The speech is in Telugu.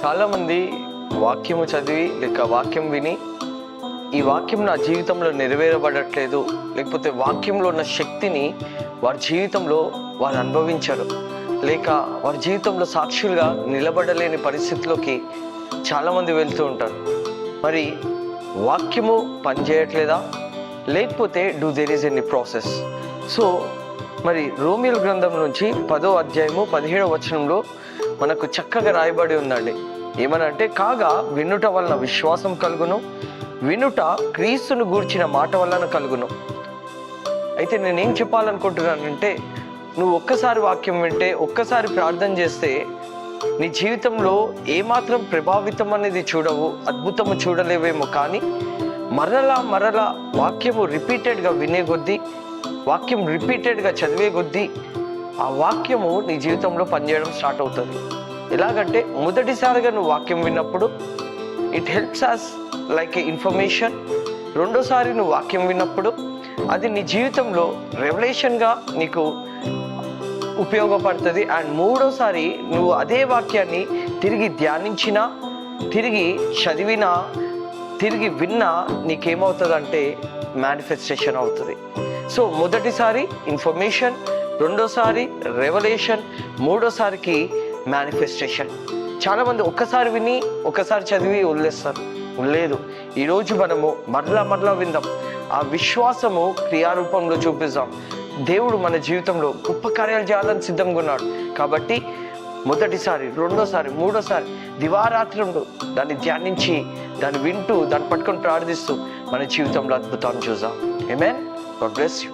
చాలామంది వాక్యము చదివి లేక వాక్యం విని ఈ వాక్యం నా జీవితంలో నెరవేరబడట్లేదు, లేకపోతే వాక్యంలో ఉన్న శక్తిని వారి జీవితంలో వారు అనుభవించరు, లేక వారి జీవితంలో సాక్షులుగా నిలబడలేని పరిస్థితిలోకి చాలామంది వెళ్తూ ఉంటారు. మరి వాక్యము పనిచేయట్లేదా, లేకపోతే do there is any process? So మరి రోమియోల గ్రంథం నుంచి 10వ అధ్యాయము 17వ వచనంలో మనకు చక్కగా రాయబడి ఉందండి. ఏమనంటే, కాగా వినుట వలన విశ్వాసం కలుగును, వినుట క్రీస్తును గూర్చిన మాట వలన కలుగును. అయితే నేనేం చెప్పాలనుకుంటున్నానంటే, నువ్వు ఒక్కసారి వాక్యం వింటే, ఒక్కసారి ప్రార్థన చేస్తే నీ జీవితంలో ఏమాత్రం ప్రభావితం అనేది చూడవు, అద్భుతము చూడలేవేమో. కానీ మరలా వాక్యము రిపీటెడ్గా వినే కొద్దీ, వాక్యం రిపీటెడ్గా చదివే కొద్దీ ఆ వాక్యము నీ జీవితంలో పనిచేయడం స్టార్ట్ అవుతుంది. ఎలాగంటే, మొదటిసారిగా నువ్వు వాక్యం విన్నప్పుడు it helps us like a information. రెండోసారి నువ్వు వాక్యం విన్నప్పుడు అది నీ జీవితంలో రెవల్యూషన్గా నీకు ఉపయోగపడుతుంది. అండ్ మూడోసారి నువ్వు అదే వాక్యాన్ని తిరిగి ధ్యానించినా, తిరిగి చదివినా, తిరిగి విన్నా నీకేమవుతుందంటే మేనిఫెస్టేషన్ అవుతుంది. సో మొదటిసారి ఇన్ఫర్మేషన్, రెండోసారి రెవల్యూషన్, మూడోసారికి మేనిఫెస్టేషన్. చాలామంది ఒక్కసారి విని ఒక్కసారి చదివి వదిలేస్తారు. లేదు, ఈరోజు మనము మరలా విందాం, ఆ విశ్వాసము క్రియారూపంలో చూపిస్తాం. దేవుడు మన జీవితంలో గొప్ప కార్యాలు చేయాలని సిద్ధంగా ఉన్నాడు. కాబట్టి మొదటిసారి, రెండోసారి, మూడోసారి దివారాత్రంలో దాన్ని ధ్యానించి, దాన్ని వింటూ, దాన్ని పట్టుకొని ప్రార్థిస్తూ మన జీవితంలో అద్భుతాన్ని చూద్దాం. ఆమేన్. God bless you.